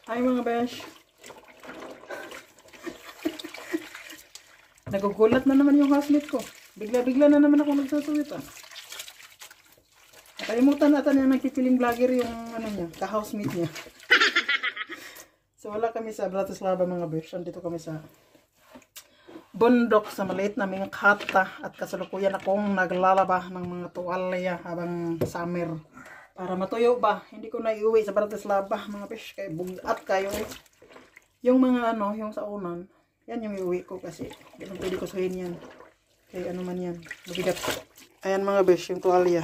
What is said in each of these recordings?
Hi mga besh. Nagugulat na naman yung housemate ko. Bigla-bigla na naman ako nagsusuwit ah. Nakalimutan natin yung nagpipiling vlogger yung ano niya, ka-housemate niya. So wala kami sa Bratislava mga besh. Dito kami sa bundok sa maliit na mga kata at kasalukuyan akong naglalaba ng mga tuwalya habang summer. Para matuyo ba? Hindi ko na iuwi sa Bratislava mga besh. Kaya bugat kayo eh. Yung mga ano, yung sa unan, yan yung iuwi ko kasi ganun pwede ko sahin yan. Kaya ano man yan, mabigat. Ayan mga besh, yung tuwalya.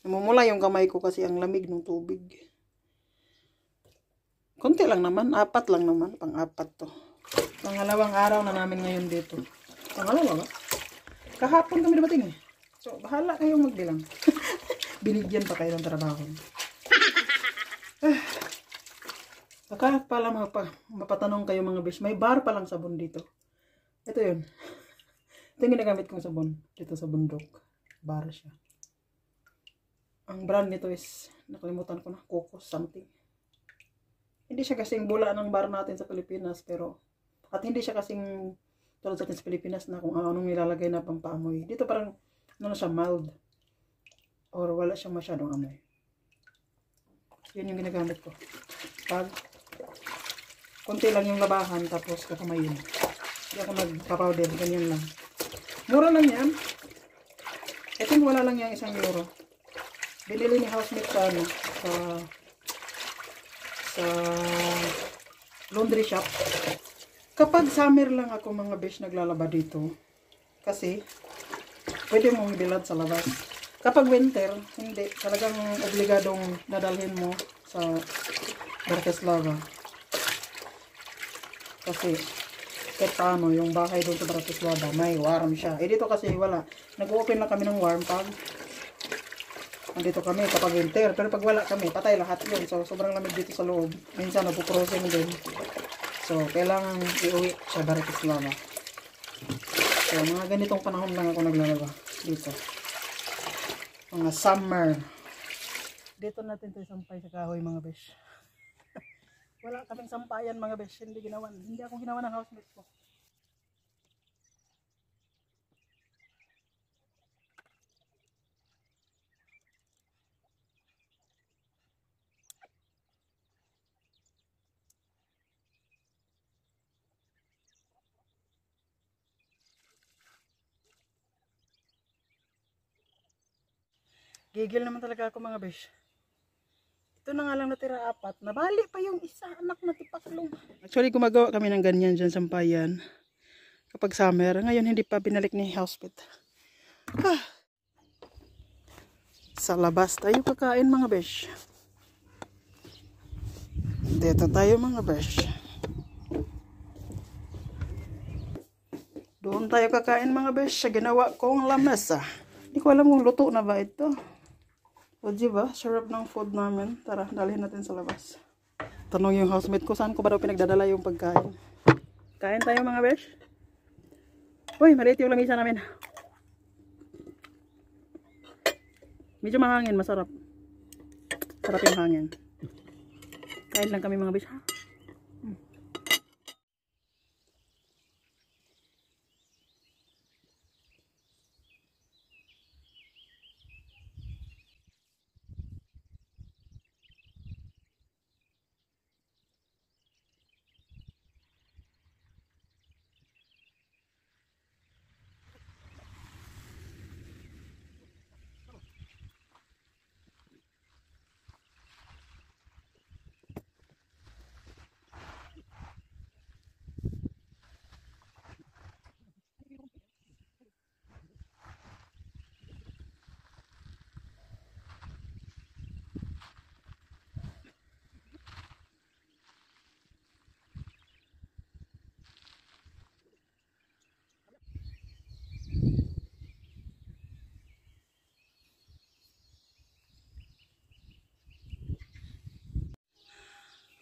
Namumula yung kamay ko kasi ang lamig ng tubig. Konti lang naman, 4 lang naman, pang-4 to. Pangalawang araw na namin ngayon dito. Pangalawa ba? Kahapon kami dumating eh. So, bahala kayong magbilang. Binigyan pa kayo ng trabaho. Baka pala mapatanong kayo mga besh, may bar pa lang sabon dito. Ito yun. Ito yung ginagamit kong sabon dito sa bundok. Bar siya. Ang brand nito is, nakalimutan ko na, Coco something. Hindi siya kasing bula ng bar natin sa Pilipinas, pero, at hindi siya kasing tulad sa atin sa Pilipinas na kung anong nilalagay na pampaamoy. Dito parang, ano siya, mild. Or wala siyang masyadong amoy. Yun yung ginagamit ko. Pag konti lang yung labahan, tapos kakamayin. Hindi ako nagpa-powder, ganyan lang. Mura lang yan. I think wala lang yung €1. Binili ni housemate sa ano, sa laundry shop. Kapag summer lang ako mga besh naglalaba dito. Kasi pwede mong bilad sa labas. Kapag winter, hindi. Talagang obligadong nadalhin mo sa Bratislava. Kasi kahit paano, yung bahay doon sa Bratislava, may warm siya. Eh dito kasi wala. Nag-open lang kami ng warm pag nandito kami kapag winter. Pero pag wala kami, patay lahat yun. So sobrang lamig dito sa loob. Minsan nagpo-crossing din. So kailangan iuwi sa Bratislava. So mga ganitong panahon lang ako naglalaba dito. Mga summer. Dito natin ito sampay sa kahoy mga besh. Wala kaming sampayan mga besh. Hindi ako ginawa ng housemate ko. Gigil naman talaga ako mga besh. Ito na nga lang natira 4. Nabali pa yung isa anak na tipaklong. Actually gumagawa kami ng ganyan dyan sampayan. Kapag summer. Ngayon hindi pa binalik ni housemate. Sa labas tayo kakain mga besh. Dito tayo mga besh. Doon tayo kakain mga besh. Sa ginawa kong lamesa. Hindi ko alam kung luto na ba ito. O diba, sarap ng food namin. Tara, dalhin natin sa labas. Tanong yung housemate ko, saan ko ba daw pinagdadala yung pagkain? Kain tayo mga besh. Uy, maliit yung lamisa namin. Medyo mahangin, masarap. Sarap yung hangin. Kain lang kami mga besh ha.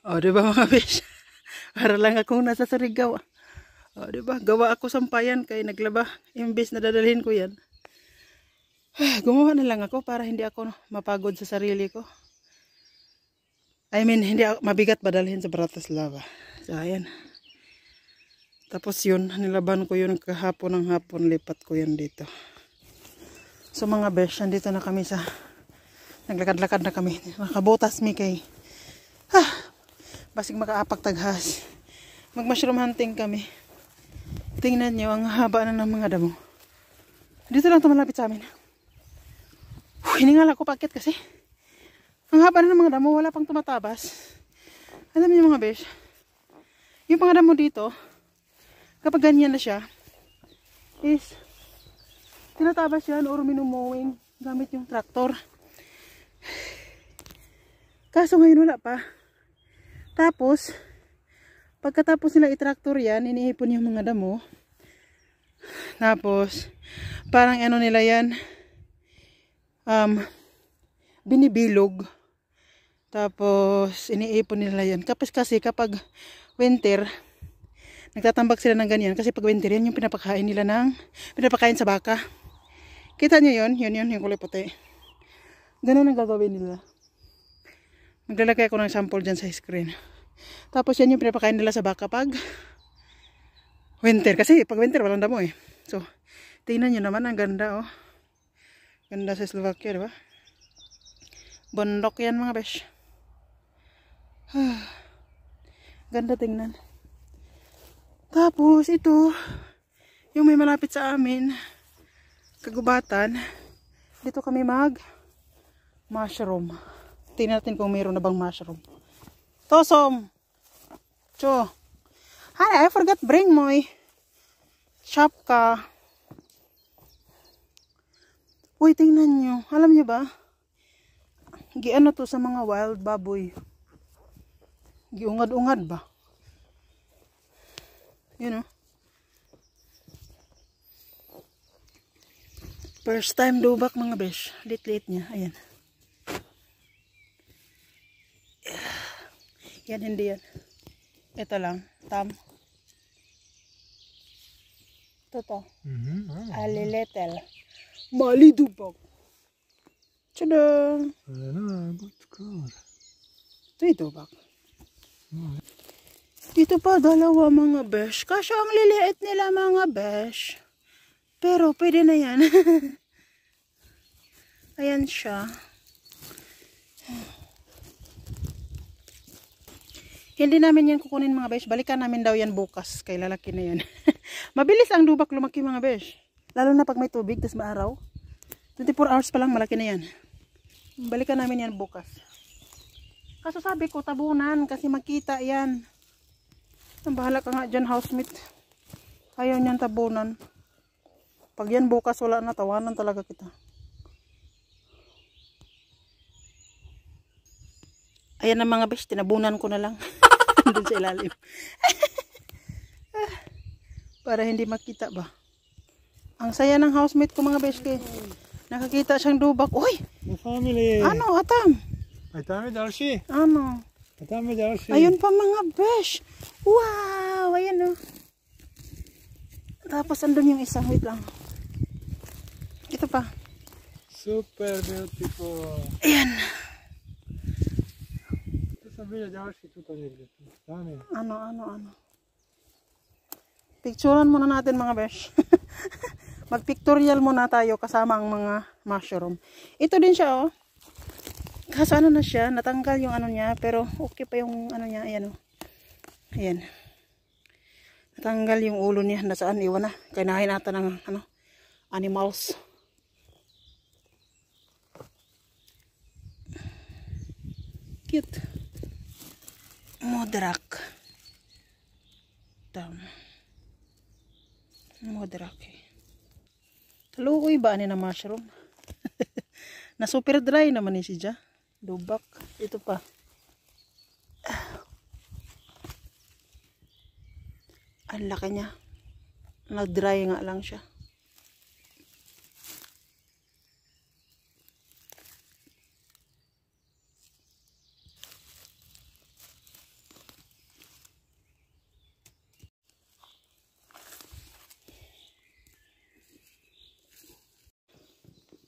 O, diba mga besh? Para lang akong nasa Surigao. O, diba? Gawa ako sampayan kay naglaba. Imbis na dadalhin ko yan. Gumawa na lang ako para hindi ako mapagod sa sarili ko. I mean, hindi mabigat ba dalhin sa Bratislava. So, ayan. Tapos yun, nilaban ko yun kahapon ng hapon, lipat ko yun dito. So mga besh, nandito na kami sa, naglakad-lakad na kami. Nakabutas mi kay, basig makaapak taghas. Mag-mushroom hunting kami. Tingnan nyo, ang haba na ng mga damo. Dito lang ito malapit sa amin. Hiningal ako pakit kasi. Ang haba na ng mga damo, wala pang tumatabas. Alam niyo mga besh, yung mga damo dito, kapag ganyan na siya, is, tinatabas yan or minumowing gamit yung traktor. Kaso ngayon wala pa. Tapos, pagkatapos nila itraktor yan, iniipon yung mga damo. Tapos, parang ano nila yan, binibilog. Tapos, iniipon nila yan. Kapag kasi kapag winter, nagtatambak sila ng ganyan. Kasi pag winter yan, yung pinapakain nila pinapakain sa baka. Kita nyo yun? Yun, yung kulay puti. Ganun ang gagawin nila. Maglalagay ako ng sample dyan sa screen. Tapos yan yung pinapakain nila sa baka pag winter. Kasi pag winter, walang damo eh. So, tingnan nyo naman, ang ganda oh. Ganda sa Slovakia, diba? Bundok yan mga besh. Ganda tingnan. Tapos ito, yung may malapit sa amin, kagubatan, dito kami mushroom. Tingnan natin kung mayroon na bang mushroom. Tosom! Cho! Hi, I forgot bring my shapka. Uy, tingnan nyo. Alam nyo ba? Giano to sa mga wild baboy. Giungad-ungad ba? You know? First time dubak mga besh. Lit-lit niya. Ayan. Yan, hindi yan. Ito lang. Tam. Ito to. Aliletel. Mali dubak. Tadang! Ito yung dubak. Dito pa dalawa mga besh. Kasi ang liliit nila mga besh. Pero pwede na yan. Ayan siya. Hindi namin yan kukunin mga besh. Balikan namin daw yan bukas. Kay lalaki na yan. Mabilis ang dubak lumaki mga besh. Lalo na pag may tubig, tas maaraw. 24 hours pa lang malaki na yan. Balikan namin yan bukas. Kaso sabi ko tabunan kasi makita yan. Ang bahala ka nga dyan, housemate. Ayaw niyan tabunan. Pag yan bukas, wala na, tawanan talaga kita. Ayan na mga besh, tinabunan ko na lang. Doon sa ilalim. Para hindi makita ba. Ang saya ng housemate ko mga besh. Nakakita siyang dubak. Uy! Family. Ano, atam? Atame dalshi. Ano? Atame dalshi. Ayun pa mga besh. Wow! Ayan o. Tapos andun yung isang. Wait lang. Ito pa. Super beautiful. Ayan. Sabi niya dalshi tuto nilde. Dami. Ano. Picturean muna natin mga besh. Mag-pictorial muna tayo kasama ang mga mushroom. Ito din siya oh. Kaso ano na siya, natanggal yung ano niya, pero okay pa yung ano niya, ayan oh. Ayan. Natanggal yung ulo niya, nasaan, iwan na. Kainahin natin ng ano, animals. Cute. Modrak. Modrak eh. Taluoy ba ani na mushroom? Na super dry naman ni siya. Dubak. Ito pa. Ang laki niya. Nag-dry nga lang siya.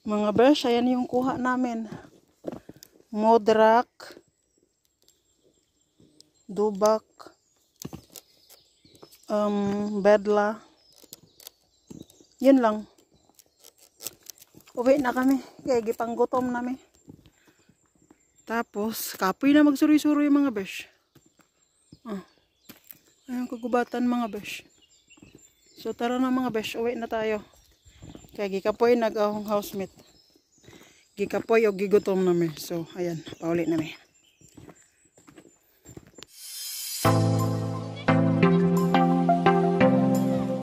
Mga besh, ayan yung kuha namin. Modrak. Dubak, bedla. Yun lang. Uwi na kami. Kaya gipanggutom namin. Tapos, kapoy na magsuri-suri mga besh. Ayun, kagubatan mga besh. So, tara na mga besh. Uwi na tayo. Kaya gikapoy nag-ahong housemate. Gikapoy o gigutom namin. So, ayan. Pauli namin.